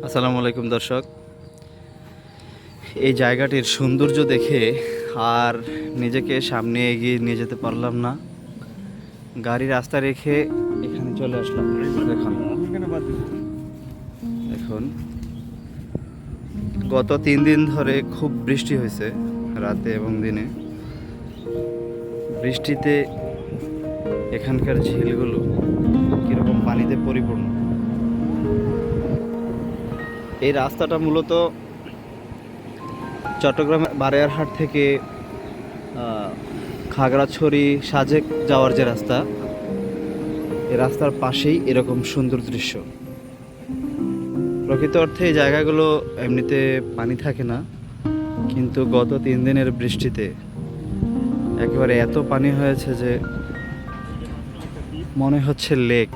আসসালামু আলাইকুম দর্শক, এই জায়গাটির সৌন্দর্য দেখে আর নিজেকে সামনে এগিয়ে নিয়ে যেতে পারলাম না। গাড়ি রাস্তা রেখে এখানে চলে আসলাম। দেখুন এখন গত 3 দিন ধরে খুব বৃষ্টি হয়েছে, রাতে এবং দিনে। বৃষ্টিতে এখানকার ঝিলগুলো কীরকম পানিতে পরিপূর্ণ। এই রাস্তাটা মূলত চট্টগ্রামের বারৈয়ারহাট থেকে খাগড়াছড়ি সাজেক যাওয়ার যে রাস্তা, এই রাস্তার পাশেই এরকম সুন্দর দৃশ্য। প্রকৃত অর্থে এই জায়গাগুলো এমনিতে পানি থাকে না, কিন্তু গত 3 দিনের বৃষ্টিতে একেবারে এত পানি হয়েছে যে মনে হচ্ছে লেক।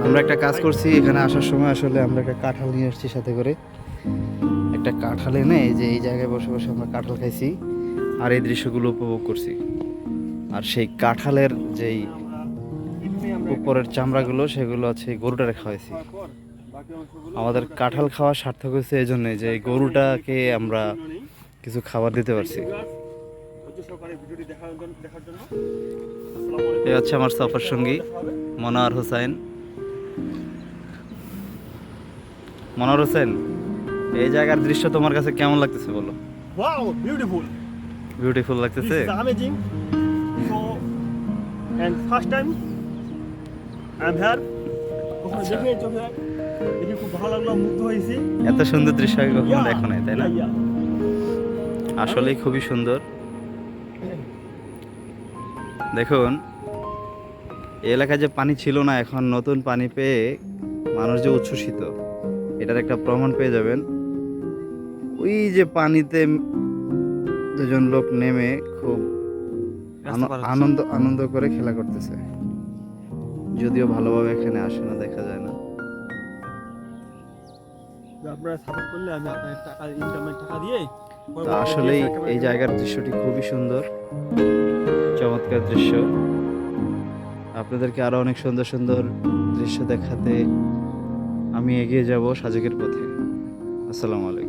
আমরা একটা কাজ করছি, এখানে আসার সময় আসলে আমরা একটা কাঁঠাল নিয়ে এসেছি সাথে করে। একটা কাঁঠাল এনে এই যে এই জায়গায় বসে বসে আমরা কাঁঠাল খাইছি আর এই দৃশ্যগুলো উপভোগ করছি। আর সেই কাঁঠালের যেই উপরের চামড়াগুলো সেগুলো আছে গরুটা রেখা হয়েছে। আমাদের কাঁঠাল খাওয়া সার্থক হয়েছে এই জন্যে যে এই গরুটাকে আমরা কিছু খাবার দিতে পারছি। এ হচ্ছে আমার সফর সঙ্গী মনোয়ার হোসেন। মনোয়ার হোসেন, এই জায়গার দৃশ্য তোমার কাছে কেমন লাগতেছে বলো? Wow, beautiful. বিউটিফুল This লাগতেছে? is amazing. So, and first time I'm here. কখনো দেখে চোখে দেখে খুব ভালো লাগলো, মুগ্ধ হয়েছি। এত সুন্দর দৃশ্য আগে কখনো দেখো নাই, তাই না? Yeah. আসলেই খুবই সুন্দর। দেখুন, এই এলাকায় যে পানি ছিল না, এখন নতুন পানি পেয়ে মানুষ যে উচ্ছ্বসিত, এটার একটা প্রমাণ পেয়ে যাবেন। ওই যে পানিতে দুজন লোক নেমে খুব আনন্দ আনন্দ করে খেলা করতেছে। যদিও ভালোভাবে এখানে আসে না, দেখা যায় না। আপনারা সাপোর্ট করলে আমি আপনাদের টাকা ইনকামের টাকা দিয়ে তো আসলেই এই জায়গার দৃশ্যটি খুবই সুন্দর, চমৎকার দৃশ্য। আপনাদেরকে আরো অনেক সুন্দর সুন্দর দৃশ্য দেখাতে আমি এগিয়ে যাব সাজেকের পথে। আসসালামু আলাইকুম।